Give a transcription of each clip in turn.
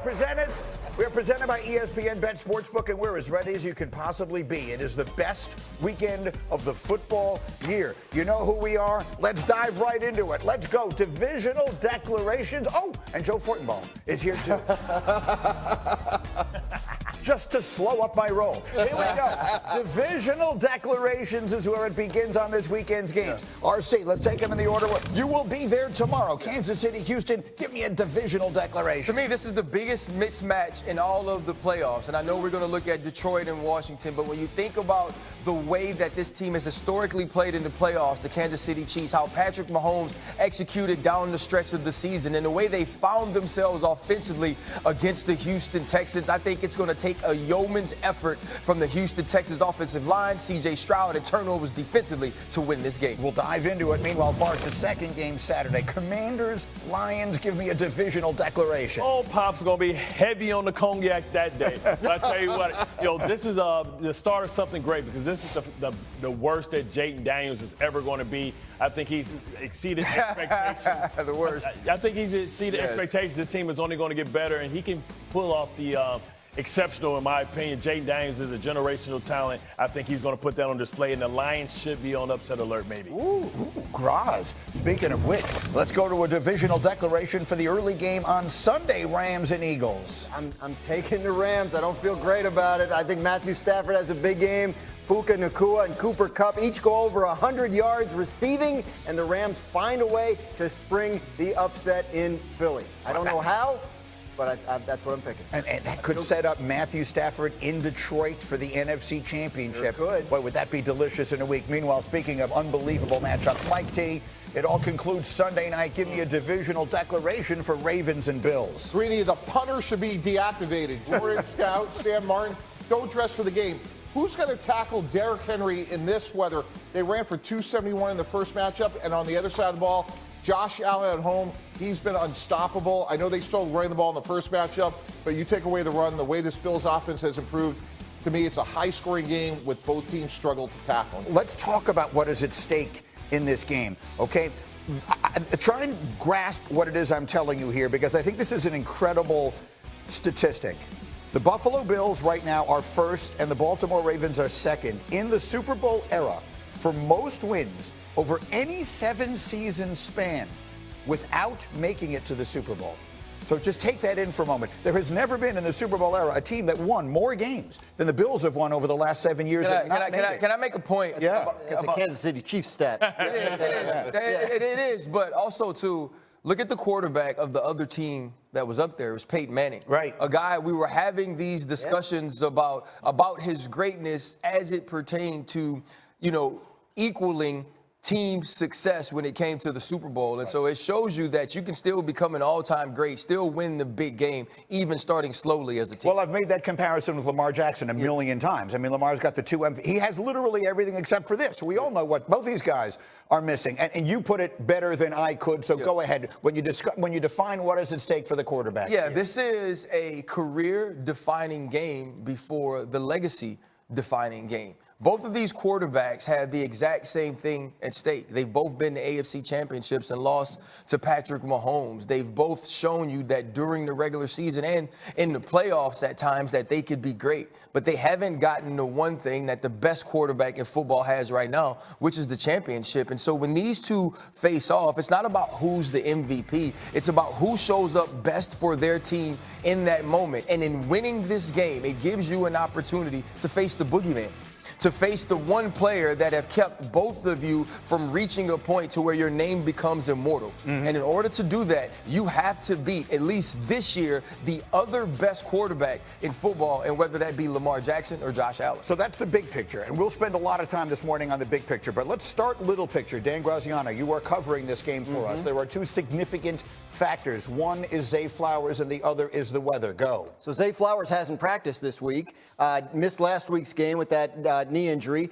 We are presented by ESPN Bet Sportsbook, and we're as ready as you can possibly be. It is the best weekend of the football year. You know who we are? Let's dive right into it. Let's go. Divisional declarations. Oh, and Joe Fortenbaum is here too. Just to slow up my roll. Here we go. Divisional declarations is where it begins on this weekend's games. RC, let's take them in the order. You will be there tomorrow. Kansas City, Houston, give me a divisional declaration. To me, this is the biggest mismatch in all of the playoffs. And I know we're going to look at Detroit and Washington, but when you think about the way that this team has historically played in the playoffs, the Kansas City Chiefs, how Patrick Mahomes executed down the stretch of the season, and the way they found themselves offensively against the Houston Texans, I think it's going to take a yeoman's effort from the Houston Texans offensive line, C.J. Stroud, and turnovers defensively to win this game. We'll dive into it. Meanwhile, Bart, the second game Saturday. Commanders, Lions, give me a divisional declaration. Oh, Pop's going to be heavy on the cognac that day. But I tell you what, this is the start of something great, because this is the worst that Jaden Daniels is ever going to be. I think he's exceeded expectations. The worst. I think he's exceeded expectations. The team is only going to get better, and he can pull off the exceptional, in my opinion. Jaden Daniels is a generational talent. I think he's going to put that on display, and the Lions should be on upset alert, maybe. Ooh, Graz. Speaking of which, let's go to a divisional declaration for the early game on Sunday, Rams and Eagles. I'm taking the Rams. I don't feel great about it. I think Matthew Stafford has a big game. Puka Nacua and Cooper Kupp each go over 100 yards receiving, and the Rams find a way to spring the upset in Philly. I don't know how, but that's what I'm picking. And that could set up Matthew Stafford in Detroit for the NFC Championship. Sure could. Boy, would that be delicious in a week. Meanwhile, speaking of unbelievable matchups, Mike T, it all concludes Sunday night. Give me a divisional declaration for Ravens and Bills. Greeny, the punter should be deactivated. Jordan Stout, Sam Martin, don't dress for the game. Who's going to tackle Derrick Henry in this weather? They ran for 271 in the first matchup, and on the other side of the ball, Josh Allen at home, he's been unstoppable. I know they struggled running the ball in the first matchup, but you take away the run, the way this Bills offense has improved, to me it's a high-scoring game with both teams struggle to tackle. Let's talk about what is at stake in this game, okay? Try and grasp what it is I'm telling you here, because I think this is an incredible statistic. The Buffalo Bills right now are first, and the Baltimore Ravens are second in the Super Bowl era for most wins over any 7-season span without making it to the Super Bowl. So just take that in for a moment. There has never been in the Super Bowl era a team that won more games than the Bills have won over the last 7 years. Can I make a point? Yeah. It's a Kansas City Chiefs stat. It is, but also, too, look at the quarterback of the other team that was up there. It was Peyton Manning. Right. A guy we were having these discussions about his greatness as it pertained to, equaling team success when it came to the Super Bowl. And so it shows you that you can still become an all-time great, still win the big game, even starting slowly as a team. Well, I've made that comparison with Lamar Jackson a million times. I mean, Lamar's got the two he has literally everything except for this. We all know what both these guys are missing. And you put it better than I could, so go ahead. When you define what is at stake for the quarterback. Yeah, this is a career-defining game before the legacy-defining game. Both of these quarterbacks had the exact same thing at stake. They've both been to AFC championships and lost to Patrick Mahomes. They've both shown you that during the regular season and in the playoffs at times that they could be great. But they haven't gotten the one thing that the best quarterback in football has right now, which is the championship. And so when these two face off, it's not about who's the MVP. It's about who shows up best for their team in that moment. And in winning this game, it gives you an opportunity to face the boogeyman, to face the one player that have kept both of you from reaching a point to where your name becomes immortal. And in order to do that, you have to beat, at least this year, the other best quarterback in football, and whether that be Lamar Jackson or Josh Allen. So that's the big picture, and we'll spend a lot of time this morning on the big picture, but let's start little picture. Dan Graziano, you are covering this game for us. There are two significant factors. One is Zay Flowers, and the other is the weather. Go. So Zay Flowers hasn't practiced this week. Missed last week's game with that knee injury.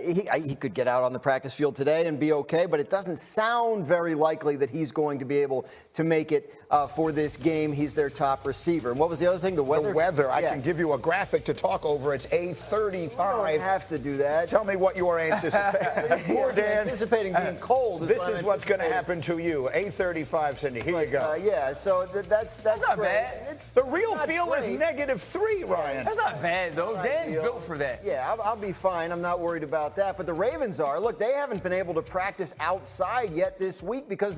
He could get out on the practice field today and be okay, but it doesn't sound very likely that he's going to be able to make it for this game. He's their top receiver. And what was the other thing? The weather? The weather. I can give you a graphic to talk over. It's A35. You don't have to do that. Tell me what you are anticipating. Poor Dan. Anticipating being cold. This is what's going to happen to you. A35, Cindy. Here you go. Yeah, so that's not great. bad. The real feel is -3, Ryan. That's not bad, though. Dan's built for that. Yeah, I'll be fine. I'm not worried about that. But the Ravens are. Look, they haven't been able to practice outside yet this week because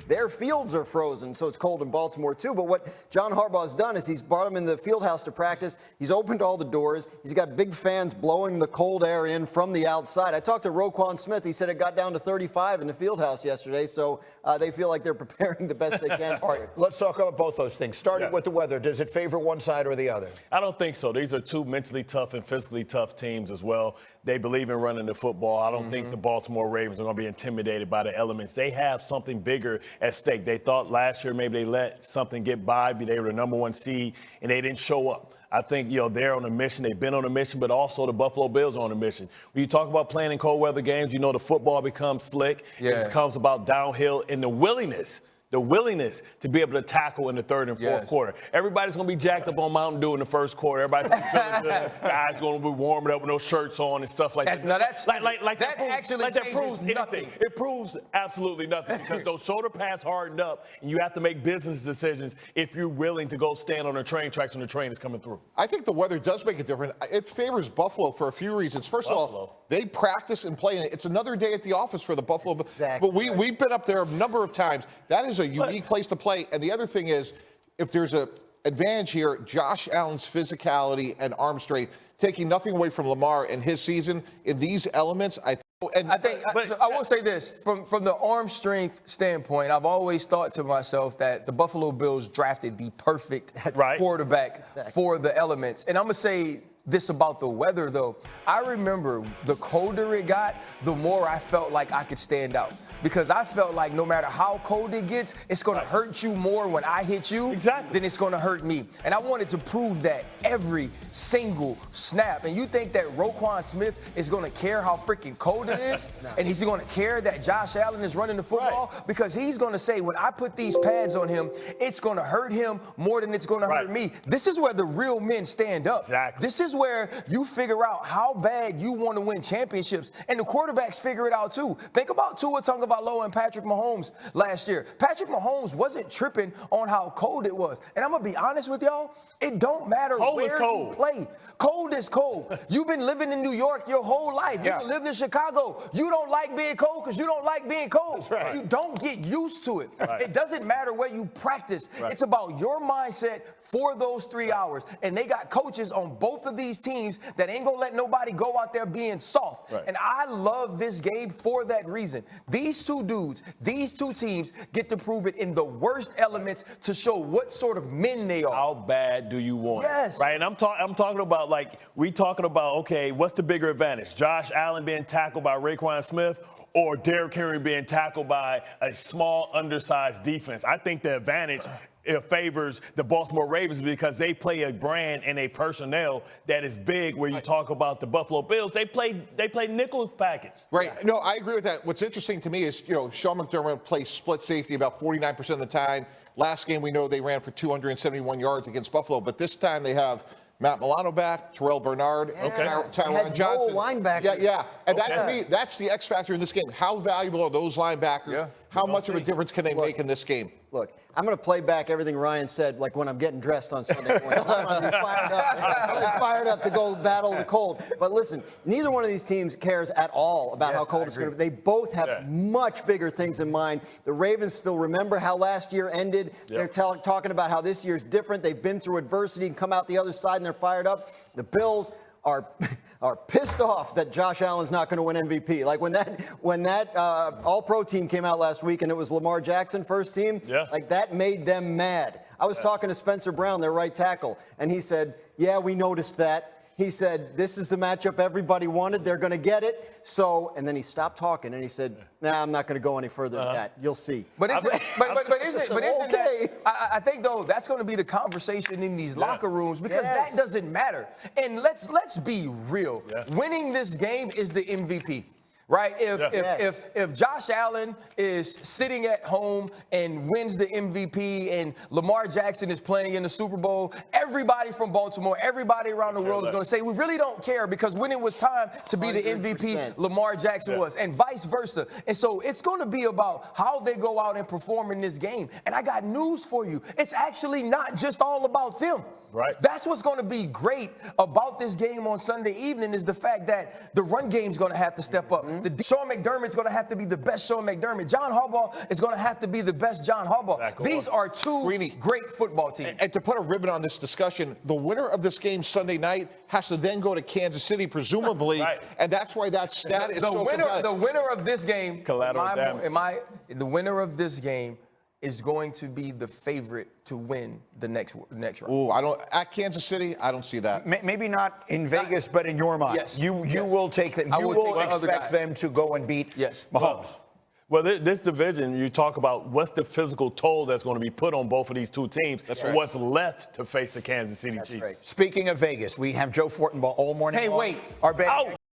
their fields are frozen. So it's cold in Baltimore, too. But what John Harbaugh's done is he's brought them in the field house to practice. He's opened all the doors. He's got big fans blowing the cold air in from the outside. I talked to Roquan Smith. He said it got down to 35 in the field house yesterday. So they feel like they're preparing the best they can. All right, let's talk about both those things. Starting with the weather, does it favor one side or the other? I don't think so. These are two mentally tough and physically tough teams as well. They believe in running the football. I don't think the Baltimore Ravens are going to be intimidated by the elements. They have something bigger at stake. They thought last year maybe they let something get by, they were the #1 seed, and they didn't show up. I think, they're on a mission. They've been on a mission, but also the Buffalo Bills are on a mission. When you talk about playing in cold weather games, the football becomes slick. Yeah. It comes about downhill and the willingness to be able to tackle in the third and fourth quarter. Everybody's going to be jacked up on Mountain Dew in the first quarter. Everybody's going to be feeling good. Guys going to be warming up with no shirts on and stuff like that. Now that's that actually proves nothing. anything. It proves absolutely nothing because those shoulder pads hardened up, and you have to make business decisions if you're willing to go stand on the train tracks when the train is coming through. I think the weather does make a difference. It favors Buffalo for a few reasons. First of all, they practice and play, and it's another day at the office for the Buffalo. Exactly. But we've been up there a number of times. That is a unique place to play. And the other thing is, if there's an advantage here, Josh Allen's physicality and arm strength, taking nothing away from Lamar in his season in these elements, I will say this, from the arm strength standpoint, I've always thought to myself that the Buffalo Bills drafted the perfect quarterback for the elements. And I'm going to say this about the weather, though. I remember the colder it got, the more I felt like I could stand out. Because I felt like no matter how cold it gets, it's going to hurt you more when I hit you than it's going to hurt me. And I wanted to prove that every single snap. And you think that Roquan Smith is going to care how freaking cold it is? And he's going to care that Josh Allen is running the football? Because he's going to say, when I put these pads on him, it's going to hurt him more than it's going to hurt me. This is where the real men stand up. This is where you figure out how bad you want to win championships. And the quarterbacks figure it out, too. Think about Tua Tagovailoa and Patrick Mahomes last year. Patrick Mahomes wasn't tripping on how cold it was. And I'm going to be honest with y'all, it don't matter where you play. Cold is cold. You've been living in New York your whole life. You've lived in Chicago. You don't like being cold because you don't like being cold. You don't get used to it. It doesn't matter where you practice. It's about your mindset for those 3 hours. And they got coaches on both of these teams that ain't going to let nobody go out there being soft. And I love this game for that reason. These two dudes, these two teams get to prove it in the worst elements to show what sort of men they are. How bad do you want it? Right? And I'm talking about, okay, what's the bigger advantage? Josh Allen being tackled by Roquan Smith or Derrick Henry being tackled by a small, undersized defense? I think the advantage favors the Baltimore Ravens because they play a brand and a personnel that is big. Where you talk about the Buffalo Bills, they play nickel package. Right. No, I agree with that. What's interesting to me is, Sean McDermott plays split safety about 49% of the time. Last game, we know they ran for 271 yards against Buffalo, but this time they have Matt Milano back, Terrell Bernard, Tyron Johnson. Linebackers. And that, to me, that's the X factor in this game. How valuable are those linebackers? How much of a difference can they make in this game? Look, I'm going to play back everything Ryan said, like when I'm getting dressed on Sunday morning. I'm going to be fired up to go battle the cold. But listen, neither one of these teams cares at all about how cold it's going to be. They both have much bigger things in mind. The Ravens still remember how last year ended. They're talking about how this year's different. They've been through adversity and come out the other side, and they're fired up. The Bills are pissed off that Josh Allen's not going to win MVP. Like when that All-Pro team came out last week and it was Lamar Jackson first team, like that made them mad. I was talking to Spencer Brown, their right tackle, and he said, yeah, we noticed that. He said, this is the matchup everybody wanted. They're going to get it. So, and then he stopped talking and he said, nah, I'm not going to go any further than that. You'll see. But isn't Okay. that, I think, though, that's going to be the conversation in these locker rooms because that doesn't matter. And let's be real. Yeah. Winning this game is the MVP. Right? If Josh Allen is sitting at home and wins the MVP and Lamar Jackson is playing in the Super Bowl, everybody from Baltimore, everybody around the world is going to say, we really don't care because when it was time to be the MVP, Lamar Jackson was, and vice versa. And so it's going to be about how they go out and perform in this game. And I got news for you. It's actually not just all about them. Right. That's what's going to be great about this game on Sunday evening is the fact that the run game's going to have to step up. Sean McDermott's going to have to be the best Sean McDermott. John Harbaugh is going to have to be the best John Harbaugh. These are two great football teams. And to put a ribbon on this discussion, the winner of this game Sunday night has to then go to Kansas City, presumably, and that's why that stat is so competitive. The winner of this game, collateral damage. The winner of this game is going to be the favorite to win the next round. Ooh, at Kansas City, I don't see that. Maybe not in Vegas, but in your mind. Yes. You will take them. You will expect them to go and beat Mahomes. Well, this division, you talk about what's the physical toll that's going to be put on both of these two teams and what's left to face the Kansas City Chiefs. Right. Speaking of Vegas, we have Joe Fortenbaugh all morning long. Wait. Our bet.